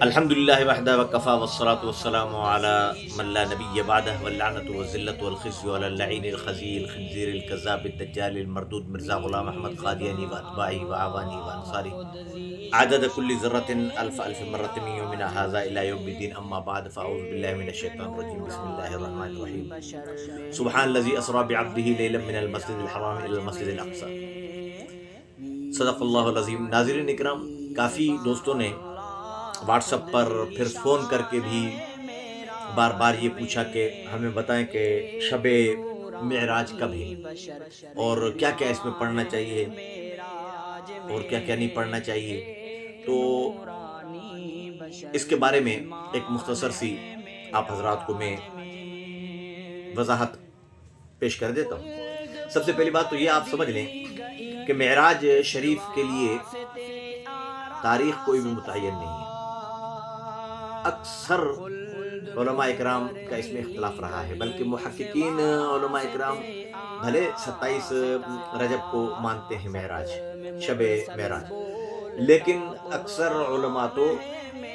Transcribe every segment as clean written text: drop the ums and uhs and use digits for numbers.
الحمد لله وحده وكفى والصلاة والسلام على من لا نبي بعده واللعنة والذلة والخزي على اللعين الخزي الخنزير الكذاب الدجال المردود مرزا غلام أحمد قادياني وأتباعه وأعوانه وأنصاره عدد كل ذرة ألف ألف مرة من يومنا هذا إلى يوم الدين. أما بعد فأعوذ بالله من الشيطان الرجيم. بسم الله الرحمن الرحيم. سبحان الذي أسرى بعبده ليلا من المسجد الحرام إلى المسجد الأقصى. صدق اللہ العظیم. ناظرین اکرام، کافی دوستوں نے واٹس ایپ پر پھر فون کر کے بھی بار بار یہ پوچھا کہ ہمیں بتائیں کہ شب معراج کب ہے اور کیا کیا اس میں پڑھنا چاہیے اور کیا کیا نہیں پڑھنا چاہیے. تو اس کے بارے میں ایک مختصر سی آپ حضرات کو میں وضاحت پیش کر دیتا ہوں. سب سے پہلی بات تو یہ آپ سمجھ لیں کہ معراج شریف کے لیے تاریخ کوئی بھی متعین نہیں ہے. اکثر علماء اکرام کا اس میں اختلاف رہا ہے، بلکہ محققین علماء اکرام بھلے 27 رجب کو مانتے ہیں معراج، شب معراج، لیکن اکثر علماء تو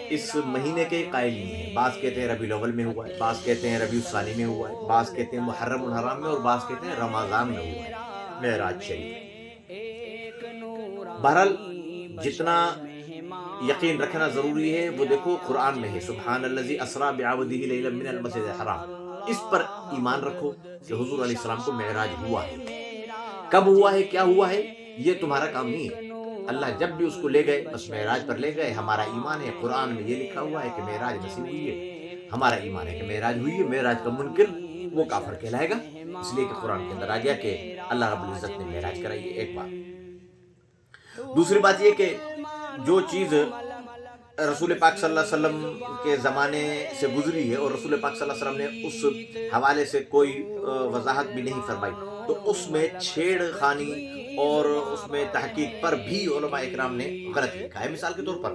اس مہینے کے قائل نہیں ہیں. بعض کہتے ہیں ربیع الاول میں ہوا ہے، بعض کہتے ہیں ربیع الثانی میں ہوا ہے، بعض کہتے ہیں محرم الحرام میں، اور بعض کہتے ہیں رمضان میں ہوا ہے معراج شریف. بہرحال جتنا یقین رکھنا ضروری ہے وہ دیکھو قرآن میں ہے، سبحان الذی اسریٰ بعبدہ لیلا من المسجد الحرام. اس پر ایمان رکھو کہ حضور علیہ السلام کو معراج ہوا ہے. کب ہوا ہے، کیا ہوا ہے، یہ تمہارا کام نہیں ہے. اللہ جب بھی اس کو لے گئے بس معراج پر لے گئے. ہمارا ایمان ہے، قرآن میں یہ لکھا ہوا ہے کہ معراج نصیب ہوئی ہے. ہمارا ایمان ہے کہ معراج ہوئی ہے. معراج کا منکر وہ کافر کہلائے گا، اس لیے کہ قرآن کے اندر آ گیا کہ اللہ رب العزت نے معراج کرائی ہے. ایک بات. دوسری بات یہ کہ جو چیز رسول پاک صلی اللہ علیہ وسلم کے زمانے سے گزری ہے اور رسول پاک صلی اللہ علیہ وسلم نے اس حوالے سے کوئی وضاحت بھی نہیں فرمائی، تو اس میں چھیڑ خانی اور اس میں تحقیق پر بھی علماء اکرام نے غلط لکھا ہے. مثال کے طور پر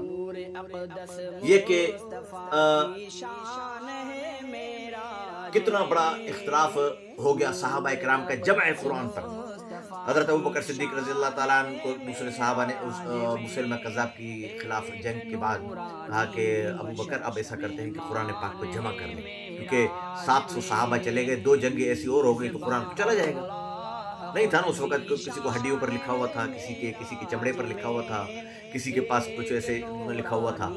یہ کہ کتنا بڑا اختلاف ہو گیا صحابہ اکرام کا جمع قرآن پر. حضرت ابوبکر صدیق رضی اللہ تعالیٰ عنہ کو دوسرے صحابہ نے اس مسلمہ کذاب کی خلاف جنگ کے بعد کہا کہ ابوبکر اب ایسا کرتے ہیں کہ قرآن پاک کو جمع کر لیں، کیونکہ 700 صحابہ چلے گئے، 2 جنگیں ایسی اور ہو گئی تو قرآن چلا جائے گا. نہیں تھا نا اس وقت، کسی کو ہڈیوں پر لکھا ہوا تھا، کسی کے چمڑے پر لکھا ہوا تھا، کسی کے پاس کچھ ایسے لکھا ہوا تھا.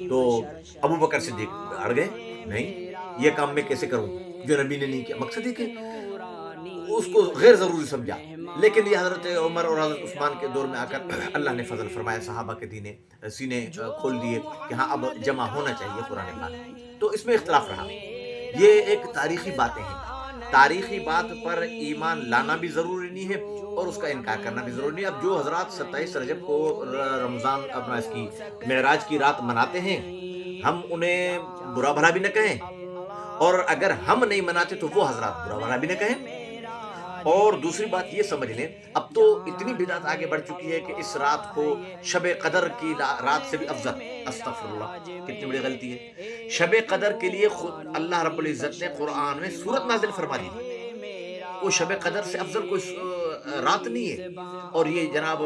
تو ابوبکر صدیق اڑ گئے، نہیں یہ کام میں کیسے کروں جو نبی نے نہیں کیا. مقصد ہے کہ اس کو غیر ضروری سمجھا. لیکن یہ حضرت عمر اور حضرت عثمان کے دور میں آ کر اللہ نے فضل فرمایا، صحابہ کے سینے کھول دیے کہ ہاں اب جمع ہونا چاہیے قرآن پاک. تو اس میں اختلاف رہا. یہ ایک تاریخی باتیں ہیں. تاریخی بات پر ایمان لانا بھی ضروری نہیں ہے اور اس کا انکار کرنا بھی ضروری نہیں. اب جو حضرات 27 رجب کو رمضان اپنا اس کی معراج کی رات مناتے ہیں، ہم انہیں برا بھلا بھی نہ کہیں، اور اگر ہم نہیں مناتے تو وہ حضرات برا بھلا بھی نہ کہیں. اور دوسری بات یہ سمجھ لیں، اب تو اتنی بدعت آگے بڑھ چکی ہے کہ اس رات کو شب قدر کی رات سے بھی افضل، استغفر اللہ، کتنی بڑی غلطی ہے. شب قدر کے لیے خود اللہ رب العزت نے قرآن میں سورت نازل فرما دی. وہ شب قدر سے افضل کوئی رات نہیں ہے. اور یہ جناب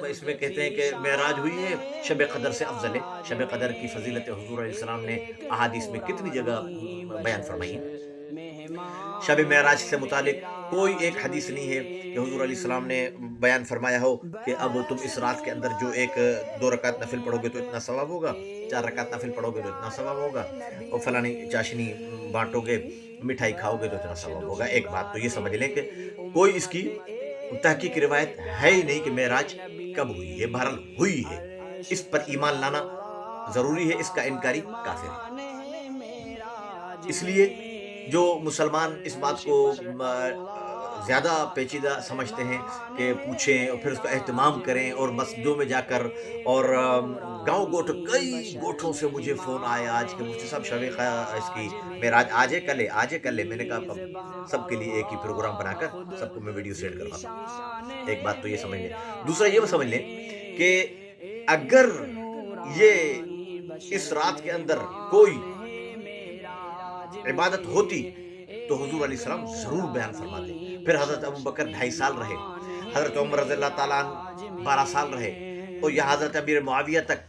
اس میں کہتے ہیں کہ معراج ہوئی ہے، شب قدر سے افضل ہے. شب قدر کی فضیلت حضور علیہ السلام نے احادیث میں کتنی جگہ بیان فرمائی ہے. شب معراج سے متعلق کوئی ایک حدیث نہیں ہے کہ حضور علیہ السلام نے بیان فرمایا ہو کہ اب تم اس رات کے اندر جو 2 رکعت نفل پڑھو گے تو اتنا ثواب ہوگا، 4 رکعت نفل پڑھو گے تو اتنا ثواب ہوگا، اور فلانی چاشنی بانٹو گے، مٹھائی کھاؤ گے تو اتنا ثواب ہوگا. ایک بات تو یہ سمجھ لیں کہ کوئی اس کی تحقیقی روایت ہے ہی نہیں کہ معراج کب ہوئی ہے. بہرحال ہوئی ہے، اس پر ایمان لانا ضروری ہے، اس کا انکاری کافر ہے. اس لیے جو مسلمان اس بات کو زیادہ پیچیدہ سمجھتے ہیں کہ پوچھیں اور پھر اس کا اہتمام کریں اور مسجدوں میں جا کر، اور گاؤں گوٹھ کئی گوٹھوں سے مجھے فون آئے آج کہ مفتی صاحب شب اس کی معراج آج ہے کل ہے. میں نے کہا سب کے لیے ایک ہی پروگرام بنا کر سب کو میں ویڈیو سینڈ کرواتا ہوں. ایک بات تو یہ سمجھ لیں. دوسرا یہ سمجھ لیں کہ اگر یہ اس رات کے اندر کوئی عبادت ہوتی تو حضور علیہ السلام ضرور بیان فرماتے. پھر حضرت ابوبکر 2.5 سال رہے، حضرت عمر رضی اللہ تعالیٰ عنہ 12 سال رہے، اور یہ حضرت امیر معاویہ تک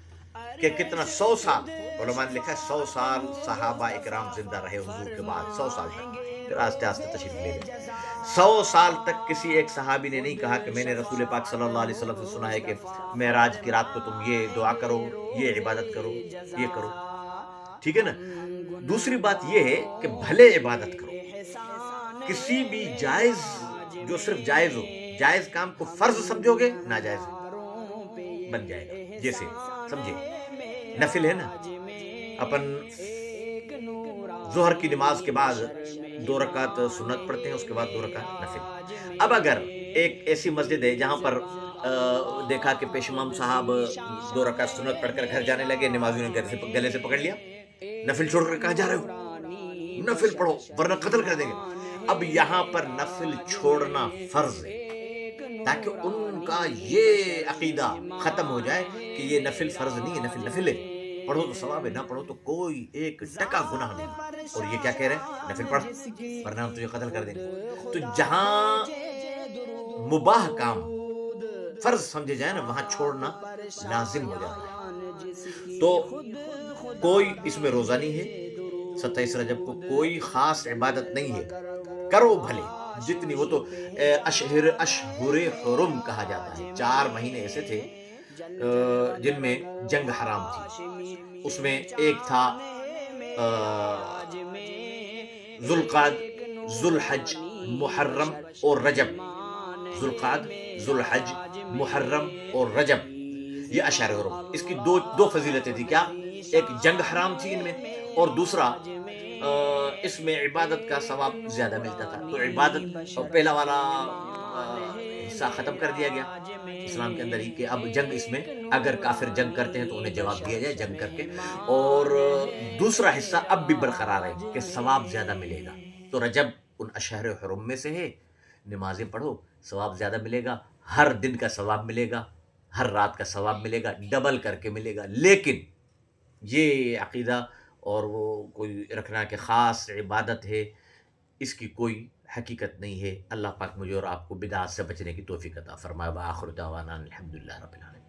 کہ کتنا 100 سال علماء نے لکھا ہے 100 سال صحابہ اکرام زندہ رہے حضور کے بعد، 100 سال تک، پھر آہستہ آہستہ تشریف لے گئے۔ 100 سال تک کسی ایک صحابی نے نہیں کہا کہ میں نے رسول پاک صلی اللہ علیہ وسلم سے سنا ہے کہ معراج کی رات کو تم یہ دعا کرو، یہ عبادت کرو، یہ کرو، ٹھیک ہے نا۔ دوسری بات یہ ہے کہ بھلے عبادت کرو، کسی بھی جائز، جو صرف جائز ہو، جائز کام کو فرض سمجھو گے ناجائز بن جائے گا۔ جیسے سمجھے نفل ہے نا، اپن ظہر کی نماز کے بعد 2 رکعت سنت پڑھتے ہیں، اس کے بعد 2 رکعت نفل۔ اب اگر ایک ایسی مسجد ہے جہاں پر دیکھا کہ پیش امام صاحب 2 رکعت سنت پڑھ کر گھر جانے لگے، نمازیوں نے گلے سے پکڑ لیا، نفل چھوڑ کر کہاں جا رہے ہو، نفل پڑھو ورنہ قتل کر دیں گے۔ اب یہاں پر نفل چھوڑنا فرض ہے، تاکہ ان کا یہ عقیدہ ختم ہو جائے کہ یہ نفل فرض نہیں ہے، نفل نفل ہے، پڑھو تو ثواب ہے، نہ پڑھو تو کوئی ایک ٹکا گناہ نہیں۔ اور یہ کیا کہہ رہے ہیں، نفل پڑھ ورنہ ہم تجھے قتل کر دیں گے۔ تو جہاں مباح کام فرض سمجھے جائے نا، وہاں چھوڑنا لازم ہو جاتا ہے۔ تو کوئی اس میں روزہ نہیں ہے، 27 رجب کو کوئی خاص عبادت نہیں ہے، کرو بھلے جتنی، وہ تو اشہر حرم کہا جاتا ہے۔ 4 مہینے ایسے تھے جن میں جنگ حرام تھی، اس میں ایک تھا ذوالقعد، ذوالحج، محرم اور رجب۔ ذوالقعد، ذوالحج، محرم اور رجب، یہ اشہر حرم۔ اس کی دو فضیلتیں تھی، کیا؟ ایک جنگ حرام تھی ان میں، اور دوسرا اس میں عبادت کا ثواب زیادہ ملتا تھا۔ تو عبادت پہلا والا حصہ ختم کر دیا گیا اسلام کے اندر ہی، کہ اب جنگ اس میں اگر کافر جنگ کرتے ہیں تو انہیں جواب دیا جائے جنگ کر کے، اور دوسرا حصہ اب بھی برقرار ہے کہ ثواب زیادہ ملے گا۔ تو رجب ان اشہر حرم میں سے ہے، نمازیں پڑھو، ثواب زیادہ ملے گا، ہر دن کا ثواب ملے گا، ہر رات کا ثواب ملے گا، ڈبل کر کے ملے گا۔ لیکن یہ عقیدہ اور وہ کوئی رکھنا کہ خاص عبادت ہے، اس کی کوئی حقیقت نہیں ہے۔ اللہ پاک مجھے اور آپ کو بدعات سے بچنے کی توفیق عطا فرمائے۔ وآخر دعوانا الحمدللہ رب العالمین۔